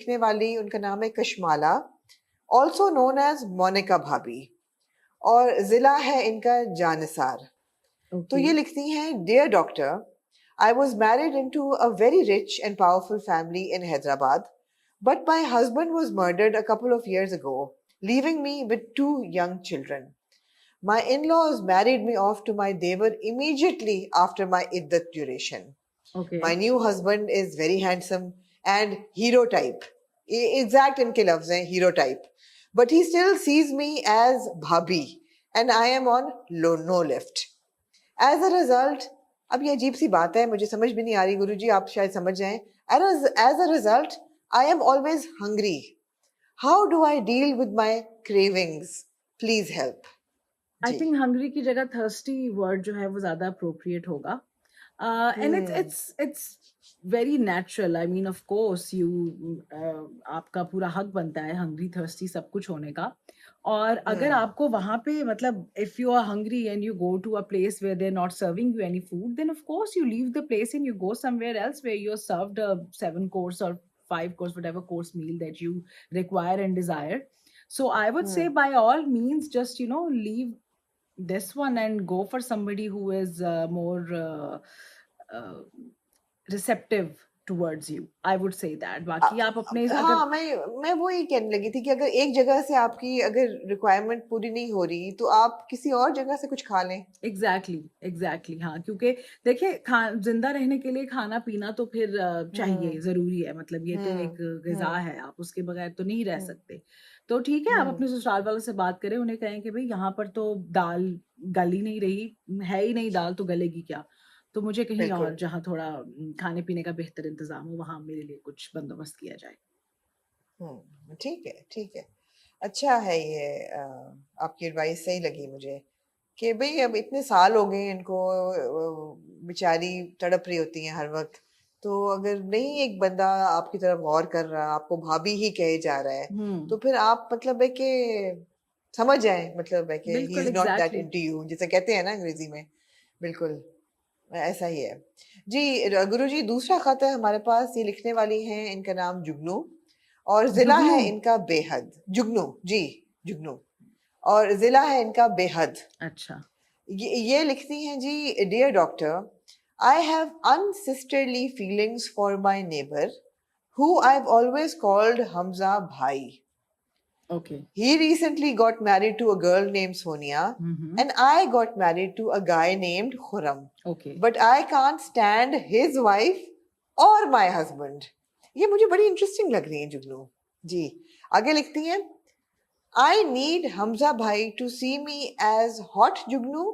लिखने वाली, उनका नाम है Kashmala, also known as Monika भाभी, और जिला है इनका जानिसार। तो ओके। ये लिखती हैं, dear doctor, I was married into a very rich and powerful family in Hyderabad, but my husband was murdered a couple of years ago, leaving me with two young children. My in-laws married me off to my devar immediately after my iddat duration. Okay. My new husband is very handsome and hero type. Exact इनके लफ्ज हैं, hero type. But he still sees me as bhabhi and I am on no lift. As a result, अब ये अजीब सी बात है, मुझे समझ भी नहीं आ रही, गुरुजी आप शायद समझ जाएं. As a result, I am always hungry. How do I deal with my cravings? Please help. I जी. थिंक हंग्री की जगह थर्स्टी वर्ड जो है वो ज्यादा अप्रोप्रिएट होगा। And hmm. It's very natural. I mean of course you, आपका पूरा हक बनता है हंग्री थर्स्टी सब कुछ होने का। और अगर हम्म. आपको वहां पे मतलब if you are hungry and you go to a place where they are not serving you any food, then of course you leave the place and you go somewhere else where you are served 7 course or 5 course whatever course meal that you require and desire. So I would say hmm. by all means just leave this one and go for somebody who is more uh, receptive towards you. I would say that. बाकी आप अपने अगर हाँ, मैं वो ही कहने लगी थी कि अगर एक जगह से आपकी अगर रिक्वायरमेंट पूरी नहीं हो रही तो आप किसी और जगह से कुछ खा लें. एग्जैक्टली हाँ, क्योंकि देखिए जिंदा रहने के लिए खाना पीना तो फिर हम्म. चाहिए, जरूरी है, मतलब ये तो एक हम्म. गिजा हम्म. है, आप उसके बगैर तो नहीं रह हम्म. सकते। तो ठीक है, आप हम्म. अपने ससुराल वालों से बात करें, उन्हें कहें कि भाई यहाँ पर तो दाल गल ही नहीं रही, है ही नहीं दाल, तो गलेगी क्या? तो मुझे कहीं और बिल्कुल. जहाँ थोड़ा खाने पीने का बेहतर इंतजाम हो वहां मेरे लिए कुछ बंदोबस्त किया जाए। ठीक है, ठीक है. अच्छा है ये. आपकी एडवाइस सही लगी मुझे कि भाई अब इतने साल हो गए इनको, बेचारी तड़प रही होती हैं हर वक्त. तो अगर नहीं एक बंदा आपकी तरफ गौर कर रहा, आपको भाभी ही कहे जा रहा है, हम्म। तो फिर आप मतलब है कि समझ जाए, मतलब है कि ही बिल्कुल is not that exactly. Into you, जिसे कहते हैं ना अंग्रेजी में. बिल्कुल ऐसा ही है. जी. गुरु जी, दूसरा खत है हमारे पास. ये लिखने वाली हैं, इनका नाम जुगनू, और जिला जुगनू। है इनका बेहद. जुगनू जी, जुगनू, और जिला है इनका बेहद. अच्छा। ये लिखती हैं जी, dear doctor, I have unsisterly feelings for my neighbour who I have always called Hamza भाई. Okay. He recently got married to a girl named Sonia, hmm. and I got married to a guy named Khurram. Okay. But I can't stand his wife or my husband. ये मुझे बड़ी interesting लग रही है जुगनू जी. आगे लिखती हैं, I need Hamza bhai to see me as hot Jugnu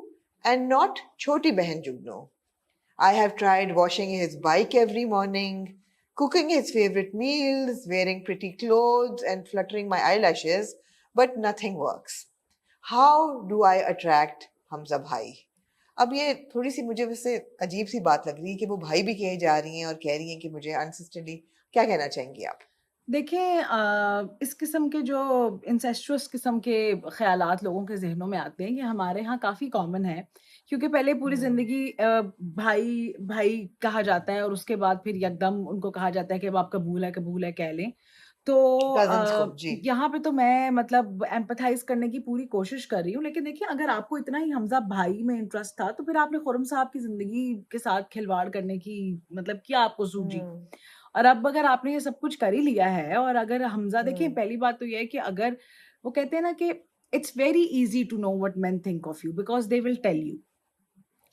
and not Choti Behan Jugnu. I have tried washing his bike every morning, cooking his favorite meals, wearing pretty clothes, and fluttering my eyelashes, but nothing works. How do I attract Hamza bhai? अब ये थोड़ी सी मुझे वैसे अजीब सी बात लग रही है कि वो भाई भी कहे जा रही हैं और कह रही हैं कि मुझे अनसिस्टरली. क्या कहना चाहेंगी आप? देखिए इस किस्म के जो इंसेस्ट्रस किस्म के ख़यालात लोगों के ज़हनों में आते हैं, ये हमारे यहाँ काफ़ी कॉमन है। क्योंकि पहले पूरी हम्म. ज़िंदगी भाई भाई कहा जाता है और उसके बाद फिर यकदम उनको कहा जाता है कि अब आप कबूल है कह लें। तो कजन्स को जी. यहाँ पे तो मैं मतलब एम्पैथाइज़ करने की पूरी कोशिश कर रही हूँ। लेकिन देखिए, अगर आपको इतना ही हमज़ा भाई में इंटरेस्ट था, तो फिर आपने खुर्रम साहब की ज़िंदगी के साथ खिलवाड़ करने की मतलब क्या आपको सूझी? हम्म. और अब अगर आपने ये सब कुछ कर ही लिया है, और अगर हमज़ा, देखिए हम्म. पहली बात तो ये है कि अगर वो कहते हैं ना कि it's very easy to know what men think of you because they will tell you.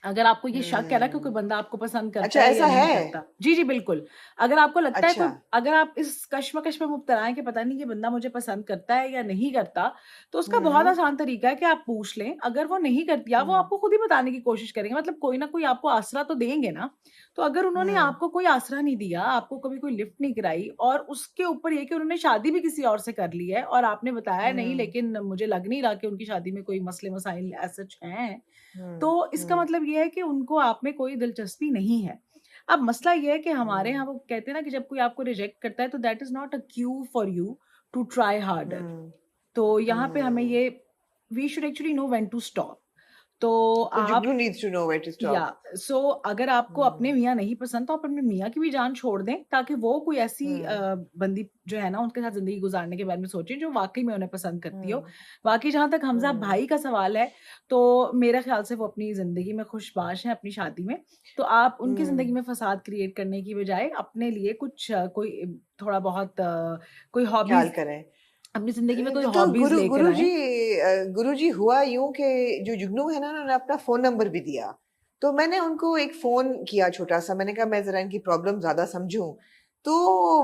अगर आपको ये शक है ना कि कोई हम्म. बंदा आपको पसंद करता अच्छा, है या ऐसा नहीं है. करता, जी, जी, बिल्कुल। अगर आपको लगता है अच्छा. कोई, अगर आप इस कश्मकश में मुब्तला हैं कि पता नहीं ये बंदा मुझे पसंद करता है या नहीं करता, तो उसका बहुत हम्म. आसान तरीका है कि आप पूछ लें। अगर वो नहीं करती, या वो हम्म. आपको खुद ही बताने की कोशिश करेंगे, मतलब कोई ना कोई आपको आसरा तो देंगे ना। तो अगर उन्होंने हम्म. आपको कोई आसरा नहीं दिया, आपको कभी कोई लिफ्ट नहीं कराई, और उसके ऊपर ये कि उन्होंने शादी भी किसी और से कर ली है और आपने बताया नहीं, हम्म. लेकिन मुझे लग नहीं रहा कि उनकी शादी में कोई मसले मसाइल एज़ सच हैं। तो हम्म. इसका मतलब ये है कि उनको आप में कोई दिलचस्पी नहीं है। अब मसला ये है कि हमारे हम्म. यहाँ वो कहते हैं ना कि जब कोई आपको रिजेक्ट करता है तो that is not a cue for you to try harder. Hmm. तो यहाँ पे हमें हम्म. ये, we should actually know when to stop. तो So आप Jugnu needs to know where to stop. या सो अगर आपको अपने मियाँ नहीं पसंद तो आप अपने मियाँ की भी जान छोड़ दें ताकि वो कोई ऐसी बंदी जो है ना उनके साथ जिंदगी गुजारने के बारे में सोचें जो वाकई में उन्हें पसंद करती हो। बाकी जहां तक हमजा भाई का सवाल है तो मेरे ख्याल से वो अपनी जिंदगी में खुशबाश है अपनी शादी में, तो आप उनकी जिंदगी में फसाद क्रिएट करने की बजाय अपने लिए कुछ कोई थोड़ा बहुत कोई ख्याल हॉबीज करें। अपनी जिंदगी में कोई तो हॉबीज लेकर आए। गुरुजी हुआ यूं कि जो जुगनू है ना उन्होंने अपना फोन नंबर भी दिया, तो मैंने उनको एक फोन किया छोटा सा, मैंने कहा मैं जरा इनकी प्रॉब्लम ज्यादा समझूं। तो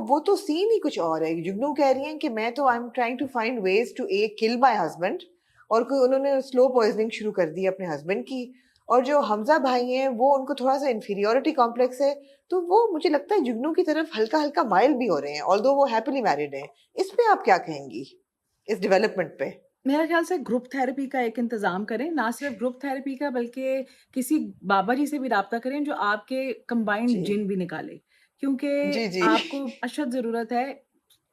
वो तो सीन ही कुछ और है। जुगनू कह रही हैं कि मैं तो I am trying to find ways to kill my husband, और कोई उन्होंने स्लो पॉइजनिंग शुरू कर दी अपने हस्बैंड की। और जो हमजा भाई हैं वो उनको थोड़ा सा इंफीरियोरिटी कॉम्प्लेक्स है, तो वो मुझे लगता है जुगनू की तरफ हल्का हल्का माइल भी हो रहे हैं, ऑल्दो वो हैप्पीली मैरिड हैं। इस पे आप क्या कहेंगी, इस डेवलपमेंट पे? मेरे ख्याल से ग्रुप थेरेपी का एक इंतज़ाम करें, ना सिर्फ ग्रुप थेरेपी का बल्कि किसी बाबा जी से भी राब्ता करें जो आपके कंबाइंड जी जिन भी निकाले। क्योंकि जी जी। आपको अशद ज़रूरत है,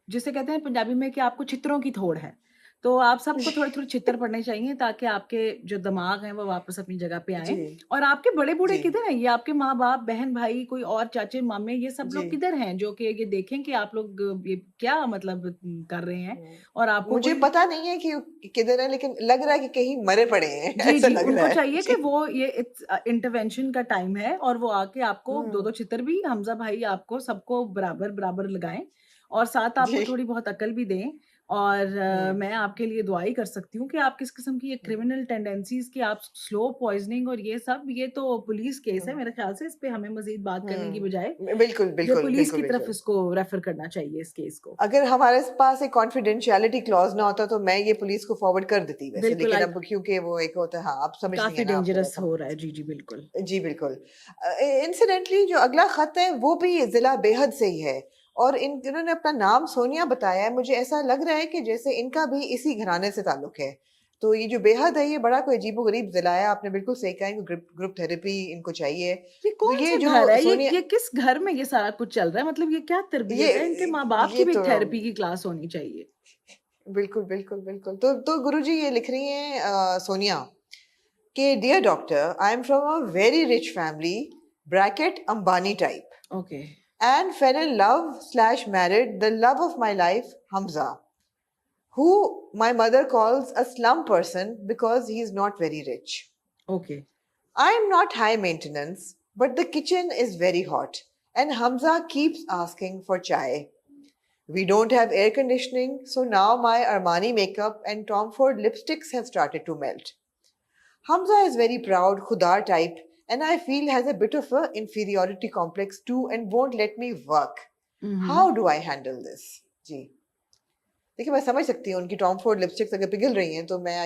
जिसे कहते हैं पंजाबी में कि आपको चित्रों की थोड़ है। तो आप सबको थोड़े-थोड़े चित्तर पड़ने चाहिए ताकि आपके जो दिमाग हैं वो वापस अपनी जगह पे जी आएँ। और आपके बड़े-बूढ़े जी किधर हैं? ये आपके माँ-बाप, बहन-भाई, कोई और चाचे-मामे ये सब जी। लोग किधर हैं जो कि ये देखें कि आप लोग ये क्या मतलब कर रहे हैं और आपको मुझे कोई पता नहीं है कि किधर है, लेकिन लग रहा है कि कहीं मरे पड़े हैं जी, ऐसा जी, लग रहा उनको है। चाहिए कि जी। वो ये इंटरवेंशन का टाइम है और वो आके आपको हम्म, 2-2 चित्तर भी हमज़ा भाई आपको सबको बराबर-बराबर लगाएँ और साथ आपको जी। थोड़ी बहुत अकल भी दें। और हम्म, मैं आपके लिए दुआ ही कर सकती हूँ कि आप किस किस्म की ये हम्म, क्रिमिनल टेंडेंसीज़ की आप स्लो पॉइज़निंग और ये सब ये तो पुलिस केस है हम्म, मेरे ख्याल से, इस पे हमें मज़ीद बात करने की बजाय बिल्कुल ये बिल्कुल पुलिस बिल्कुल की तरफ बिल्कुल। इसको रेफ़र करना चाहिए इस केस को। अगर हमारे पास एक कॉन्फिडेंशियलिटी क्लॉज ना होता तो मैं ये पुलिस को फॉरवर्ड कर देती वैसे, बिल्कुल लेकिन आई अब क्योंकि वो एक होता है, हाँ आप समझ रही काफ़ी हैं ना, आप मेरा डेंजरस हो रहा है। सवाल। जी, जी, बिल्कुल। जी बिल्कुल। इंसिडेंटली जो अगला खत है वो भी जिला बेहद से ही है, और इन्होंने अपना नाम सोनिया बताया है। मुझे ऐसा लग रहा है कि जैसे इनका भी इसी घराने से ताल्लुक है। तो ये जो बेहद है ये बड़ा कोई अजीबोगरीब जिला है, आपने बिल्कुल सही कहा, इनको ग्रुप ग्रुप थेरेपी इनको चाहिए। ये तो कौन-सा ये जो घर है? सोनिया, ये किस घर में ये सारा कुछ चल रहा है? मतलब ये क्या ये तरबियत है? इनके माँ-बाप की ये भी तो एक थेरेपी की क्लास होनी चाहिए। बिल्कुल बिल्कुल बिल्कुल। तो गुरुजी ये लिख रही हैं सोनिया कि dear doctor, I am from a very rich family bracket Ambani type, okay, and fell in love slash married the love of my life, Hamza, who my mother calls a slum person because he is not very rich. Okay. I am not high maintenance, but the kitchen is very hot, and Hamza keeps asking for chai. We don't have air conditioning, so now my Armani makeup and Tom Ford lipsticks have started to melt. Hamza is very proud, Khudar type, and I feel has a bit of a inferiority complex too and won't let me work. उहुँ। How do I handle this? जी, देखिए मैं समझ सकती हूँ उनकी Tom Ford lipsticks अगर पिघल रही हैं तो मैं